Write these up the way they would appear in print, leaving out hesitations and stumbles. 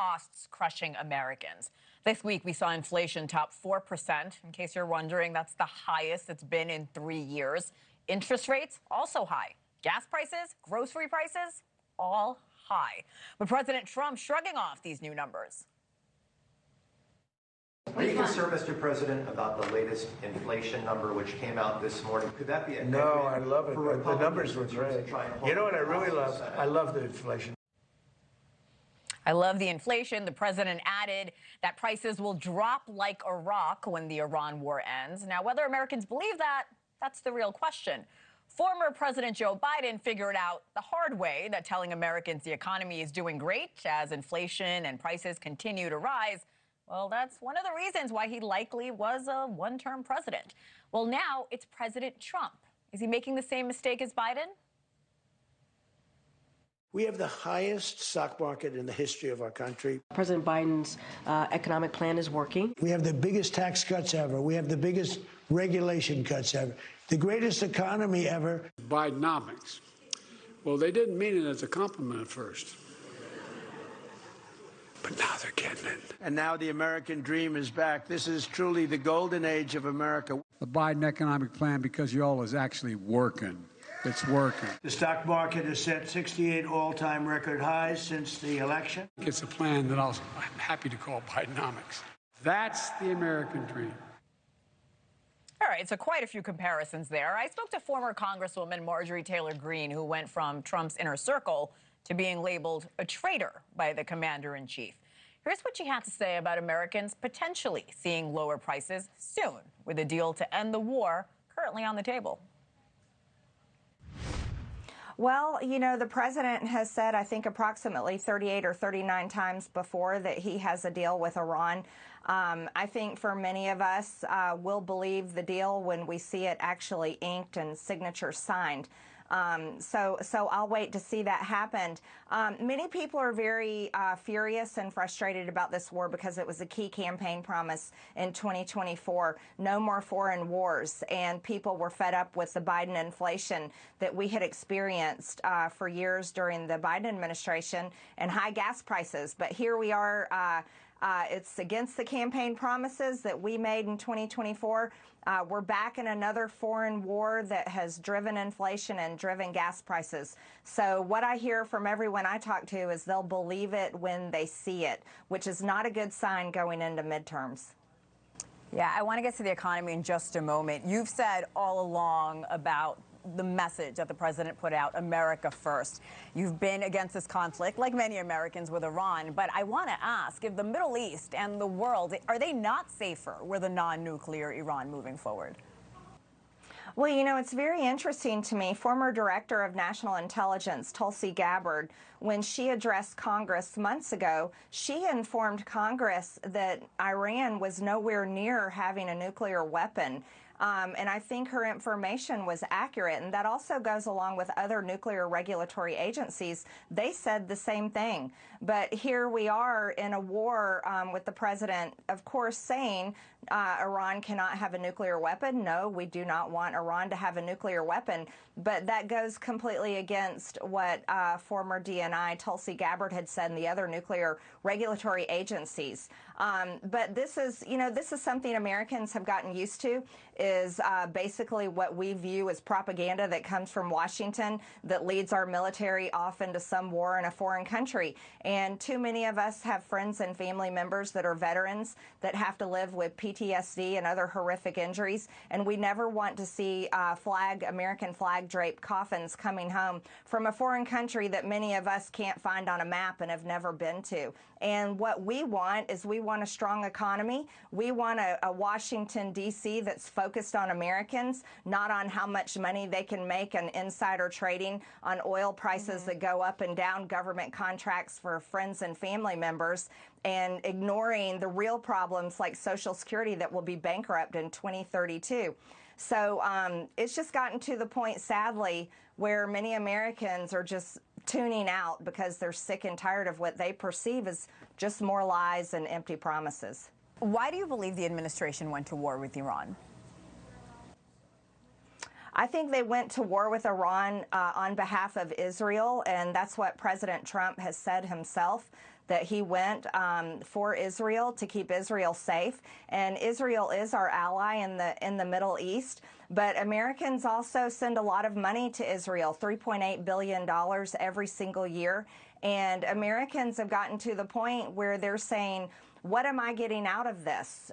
costs crushing Americans. This week, we saw inflation top 4%. In case you're wondering, that's the highest it's been in 3 years. Interest rates also high. Gas prices, grocery prices, all high. But President Trump shrugging off these new numbers. Are you concerned, Mr. President, about the latest inflation number which came out this morning? Could that be a No, I love it. The numbers were great. You know what I really love? I love the inflation. I love the inflation. The president added that prices will drop like a rock when the Iran war ends. Now, whether Americans believe that, that's the real question. Former President Joe Biden figured out the hard way that telling Americans the economy is doing great as inflation and prices continue to rise, well, that's one of the reasons why he likely was a one-term president. Well, now it's President Trump. Is he making the same mistake as Biden? We have the highest stock market in the history of our country. President Biden's economic plan is working. We have the biggest tax cuts ever. We have the biggest regulation cuts ever. The greatest economy ever. Bidenomics. Well, they didn't mean it as a compliment at first. But now they're getting it. And now the American dream is back. This is truly the golden age of America. The Biden economic plan, because y'all, is actually working. It's working. The stock market has set 68 all-time record highs since the election. It's a plan that I'm happy to call Bidenomics. That's the American dream. All right, so quite a few comparisons there. I spoke to former Congresswoman Marjorie Taylor Greene, who went from Trump's inner circle to being labeled a traitor by the commander-in-chief. Here's what she had to say about Americans potentially seeing lower prices soon, with a deal to end the war currently on the table. Well, you know, the president has said, I think, approximately 38 or 39 times before that he has a deal with Iran. I think for many of us, we'll believe the deal when we see it actually inked and signatures signed. So I'll wait to see that happen. Many people are very furious and frustrated about this war because it was a key campaign promise in 2024, no more foreign wars, and people were fed up with the Biden inflation that we had experienced for years during the Biden administration and high gas prices. But here we are. It's against the campaign promises that we made in 2024. We're back in another foreign war that has driven inflation and driven gas prices. So what I hear from everyone I talk to is they'll believe it when they see it, which is not a good sign going into midterms. Yeah, I want to get to the economy in just a moment. You've said all along about the message that the president put out, America first. You've been against this conflict, like many Americans, with Iran. But I want to ask, if the Middle East and the world, are they not safer with a non-nuclear Iran moving forward? Well, you know, it's very interesting to me. Former Director of National Intelligence, Tulsi Gabbard, when she addressed Congress months ago, she informed Congress that Iran was nowhere near having a nuclear weapon. And I think her information was accurate, and that also goes along with other nuclear regulatory agencies. They said the same thing. But here we are in a war with the president, of course, saying Iran cannot have a nuclear weapon. No, we do not want Iran to have a nuclear weapon. But that goes completely against what former DNI Tulsi Gabbard had said and the other nuclear regulatory agencies. But this is, you know, this is something Americans have gotten used to, is basically what we view as propaganda that comes from Washington that leads our military off into some war in a foreign country. And too many of us have friends and family members that are veterans that have to live with PTSD and other horrific injuries. And we never want to see American flag draped coffins coming home from a foreign country that many of us can't find on a map and have never been to. And what we want is we want a strong economy. We want a Washington, D.C. that's focused on Americans, not on how much money they can make on insider trading, on oil prices that go up and down, government contracts for friends and family members, and ignoring the real problems like Social Security that will be bankrupt in 2032. So it's just gotten to the point, sadly, where many Americans are just tuning out because they're sick and tired of what they perceive as just more lies and empty promises. Why do you believe the administration went to war with Iran? I think they went to war with Iran on behalf of Israel, and that's what President Trump has said himself, that he went for Israel to keep Israel safe. And Israel is our ally in the Middle East. But Americans also send a lot of money to Israel, $3.8 billion every single year. And Americans have gotten to the point where they're saying, what am I getting out of this?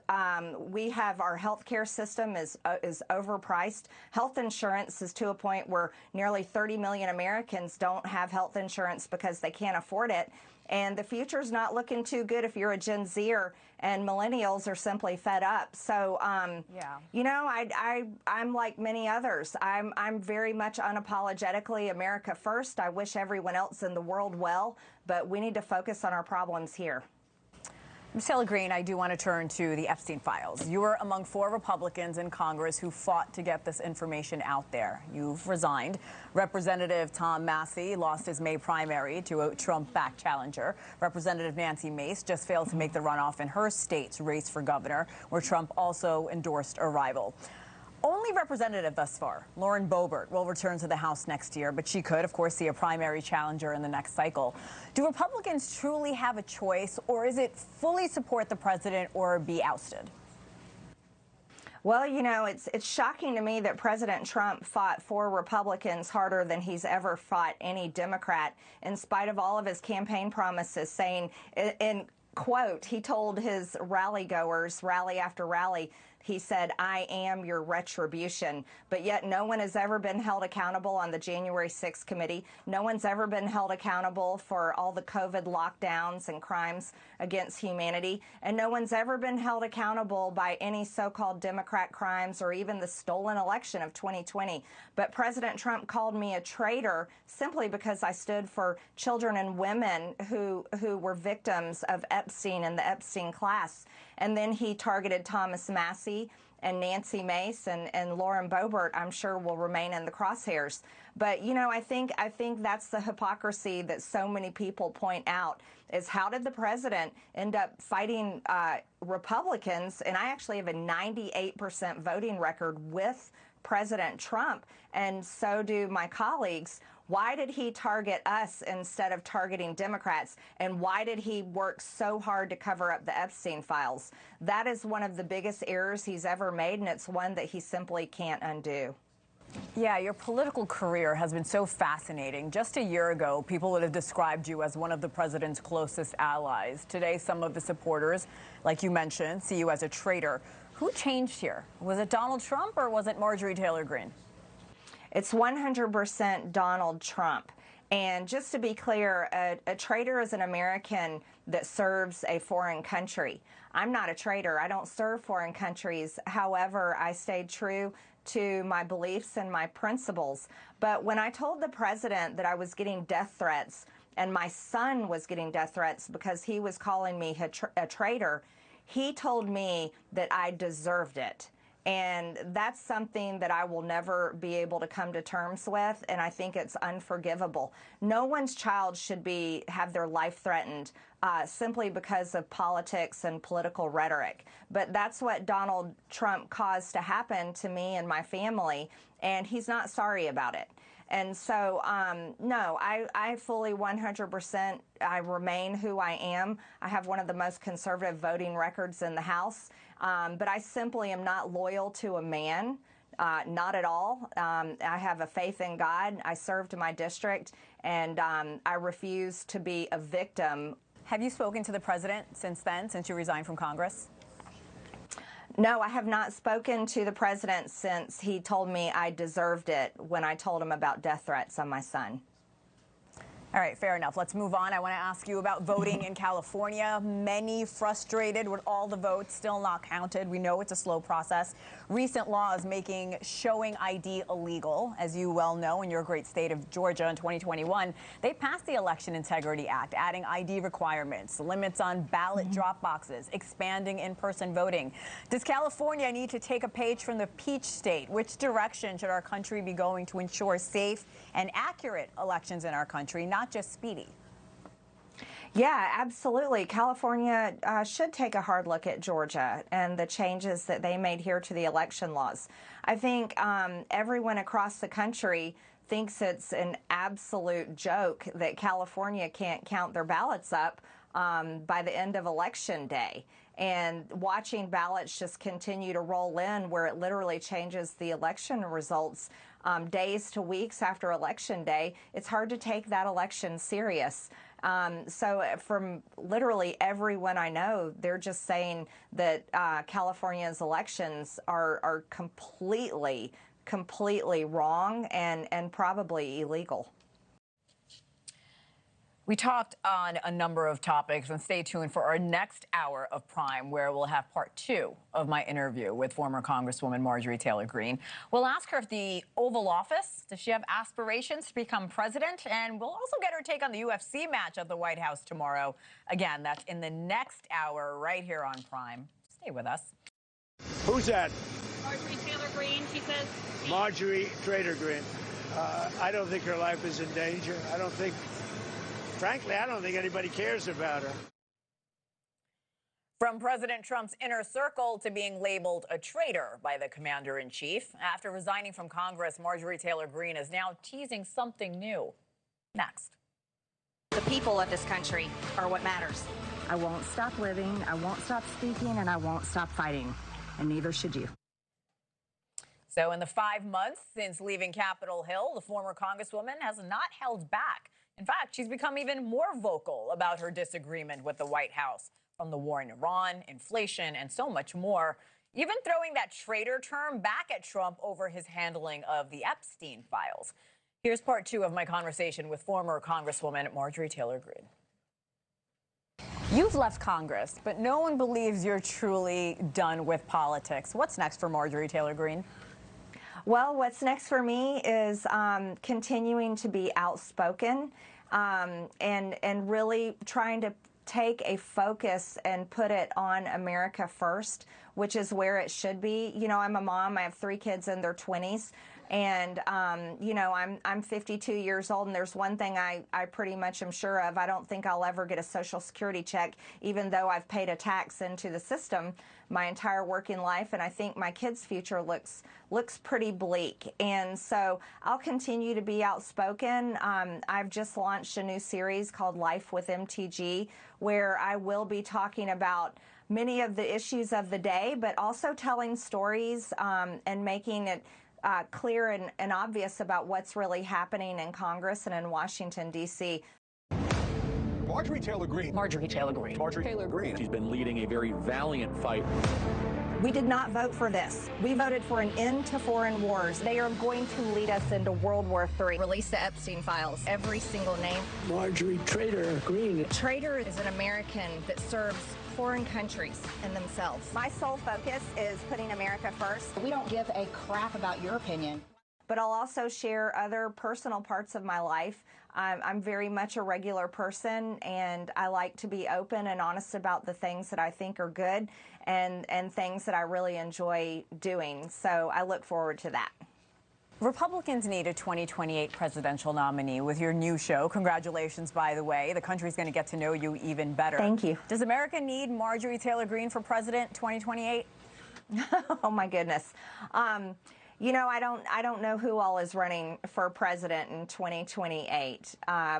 We have our healthcare system is overpriced. Health insurance is to a point where nearly 30 million Americans don't have health insurance because they can't afford it. And the future's not looking too good if you're a Gen Zer, and millennials are simply fed up. So, you know, I'm like many others. I'm very much unapologetically America first. I wish everyone else in the world well, but we need to focus on our problems here. Ms. Taylor Greene, I do want to turn to the Epstein files. You were among 4 Republicans in Congress who fought to get this information out there. You've resigned. Representative Tom Massey lost his May primary to a Trump-backed challenger. Representative Nancy Mace just failed to make the runoff in her state's race for governor, where Trump also endorsed a rival. Only representative thus far, Lauren Boebert, will return to the House next year, but she could, of course, see a primary challenger in the next cycle. Do Republicans truly have a choice, or is it fully support the president or be ousted? Well, you know, it's shocking to me that President Trump fought 4 Republicans harder than he's ever fought any Democrat, in spite of all of his campaign promises, saying, in quote, he told his rally goers, rally after rally, he said, I am your retribution. But yet no one has ever been held accountable on the January 6th committee. No one's ever been held accountable for all the COVID lockdowns and crimes against humanity. And no one's ever been held accountable by any so-called Democrat crimes or even the stolen election of 2020. But President Trump called me a traitor simply because I stood for children and women who were victims of Epstein and the Epstein class. And then he targeted Thomas Massey and Nancy Mace and Lauren Boebert, I'm sure, will remain in the crosshairs. But, you know, I think that's the hypocrisy that so many people point out, is how did the president end up fighting Republicans? And I actually have a 98% voting record with President Trump, and so do my colleagues. Why did he target us instead of targeting Democrats? And why did he work so hard to cover up the Epstein files? That is one of the biggest errors he's ever made, and it's one that he simply can't undo. Yeah, your political career has been so fascinating. Just a year ago, people would have described you as one of the president's closest allies. Today, some of the supporters, like you mentioned, see you as a traitor. Who changed here? Was it Donald Trump or was it Marjorie Taylor Greene? It's 100% Donald Trump. And just to be clear, a traitor is an American that serves a foreign country. I'm not a traitor. I don't serve foreign countries. However, I stayed true to my beliefs and my principles. But when I told the president that I was getting death threats and my son was getting death threats because he was calling me a traitor, he told me that I deserved it. And that's something that I will never be able to come to terms with, and I think it's unforgivable. No one's child should have their life threatened simply because of politics and political rhetoric. But that's what Donald Trump caused to happen to me and my family, and he's not sorry about it. And so, no, I fully 100%, I remain who I am. I have one of the most conservative voting records in the House, but I simply am not loyal to a man, not at all. I have a faith in God. I serve to my district, and I refuse to be a victim. Have you spoken to the president since then, since you resigned from Congress? No, I have not spoken to the president since he told me I deserved it when I told him about death threats on my son. All right, fair enough. Let's move on. I want to ask you about voting in California. Many frustrated with all the votes still not counted. We know it's a slow process. Recent laws making showing ID illegal, as you well know, in your great state of Georgia in 2021. They passed the Election Integrity Act, adding ID requirements, limits on ballot drop boxes, expanding in-person voting. Does California need to take a page from the Peach State? Which direction should our country be going to ensure safe and accurate elections in our country, not just speedy? Yeah, absolutely. California should take a hard look at Georgia and the changes that they made here to the election laws. I think everyone across the country thinks it's an absolute joke that California can't count their ballots up by the end of Election Day. And watching ballots just continue to roll in where it literally changes the election results days to weeks after Election Day, it's hard to take that election serious. So from literally everyone I know, they're just saying that California's elections are completely wrong and probably illegal. We talked on a number of topics, and stay tuned for our next hour of Prime, where we'll have part 2 of my interview with former Congresswoman Marjorie Taylor Greene. We'll ask her if the Oval Office, does she have aspirations to become president? And we'll also get her take on the UFC match at the White House tomorrow. Again, that's in the next hour right here on Prime. Stay with us. Who's that? Marjorie Taylor Greene, she says. Marjorie Taylor Greene. I don't think her life is in danger. Frankly, I don't think anybody cares about her. From President Trump's inner circle to being labeled a traitor by the commander-in-chief. After resigning from Congress, Marjorie Taylor Greene is now teasing something new. Next. The people of this country are what matters. I won't stop living, I won't stop speaking, and I won't stop fighting. And neither should you. So in the 5 months since leaving Capitol Hill, the former Congresswoman has not held back. In fact, she's become even more vocal about her disagreement with the White House, from the war in Iran, inflation, and so much more, even throwing that traitor term back at Trump over his handling of the Epstein files. Here's part 2 of my conversation with former Congresswoman Marjorie Taylor Greene. You've left Congress, but no one believes you're truly done with politics. What's next for Marjorie Taylor Greene? Well, what's next for me is continuing to be outspoken and really trying to take a focus and put it on America first, which is where it should be. You know, I'm a mom. I have 3 kids in their 20s. And, you know, I'm 52 years old, and there's one thing I pretty much am sure of. I don't think I'll ever get a Social Security check, even though I've paid a tax into the system my entire working life. And I think my kids' future looks pretty bleak. And so I'll continue to be outspoken. I've just launched a new series called Life with MTG, where I will be talking about many of the issues of the day, but also telling stories and making it clear and obvious about what's really happening in Congress and in Washington, D.C. Marjorie Taylor Greene. Marjorie Taylor Greene. Marjorie Taylor Greene. She's been leading a very valiant fight. We did not vote for this. We voted for an end to foreign wars. They are going to lead us into World War III. Release the Epstein files. Every single name. Marjorie Taylor Greene. Traitor is an American that serves foreign countries and themselves. My sole focus is putting America first. We don't give a crap about your opinion. But I'll also share other personal parts of my life. I'm very much a regular person, and I like to be open and honest about the things that I think are good and things that I really enjoy doing. So I look forward to that. Republicans need a 2028 presidential nominee with your new show. Congratulations, by the way. The country's going to get to know you even better. Thank you. Does America need Marjorie Taylor Greene for president 2028? Oh, my goodness. You know, I don't know who all is running for president in 2028,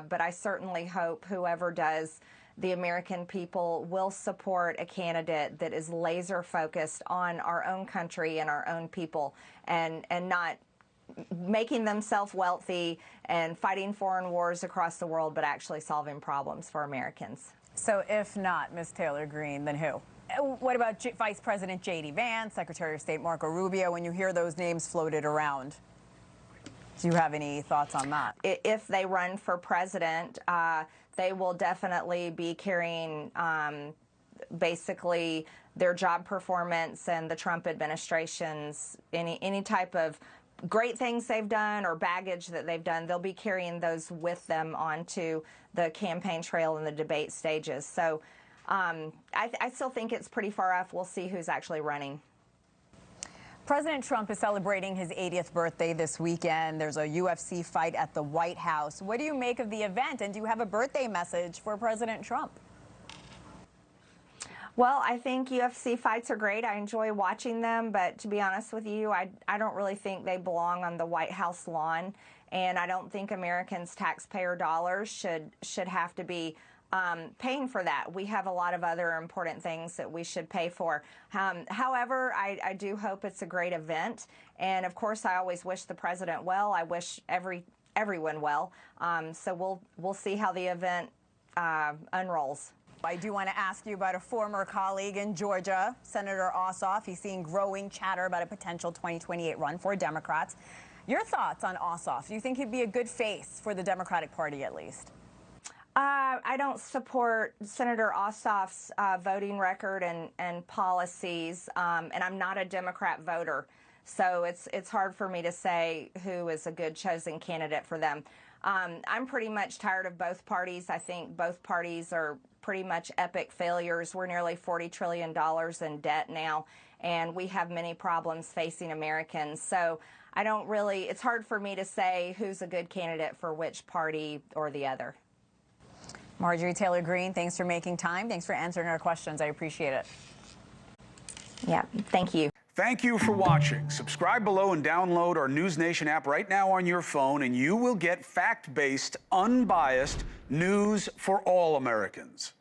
but I certainly hope whoever does, the American people will support a candidate that is laser focused on our own country and our own people, and not making themselves wealthy and fighting foreign wars across the world, but actually solving problems for Americans. So if not Ms. Taylor Greene, then who? What about Vice President J.D. Vance, Secretary of State Marco Rubio? When you hear those names floated around, do you have any thoughts on that? If they run for president, they will definitely be carrying basically their job performance and the Trump administration's any type of great things they've done or baggage that they've done. They'll be carrying those with them onto the campaign trail and the debate stages. So I still think it's pretty far off. We'll see who's actually running. President Trump is celebrating his 80th birthday this weekend. There's a UFC fight at the White House. What do you make of the event, and do you have a birthday message for President Trump? Well, I think UFC fights are great. I enjoy watching them, but to be honest with you, I don't really think they belong on the White House lawn, and I don't think Americans' taxpayer dollars should have to be paying for that. We have a lot of other important things that we should pay for. However, I do hope it's a great event. And of course, I always wish the president well. I wish everyone well. So we'll see how the event unrolls. I do want to ask you about a former colleague in Georgia, Senator Ossoff. He's seeing growing chatter about a potential 2028 run for Democrats. Your thoughts on Ossoff? Do you think he'd be a good face for the Democratic Party at least? I don't support Senator Ossoff's voting record and policies, and I'm not a Democrat voter. So it's hard for me to say who is a good chosen candidate for them. I'm pretty much tired of both parties. I think both parties are pretty much epic failures. We're nearly $40 trillion in debt now, and we have many problems facing Americans. So it's hard for me to say who's a good candidate for which party or the other. Marjorie Taylor Greene, thanks for making time. Thanks for answering our questions. I appreciate it. Yeah, thank you. Thank you for watching. Subscribe below and download our NewsNation app right now on your phone, and you will get fact-based, unbiased news for all Americans.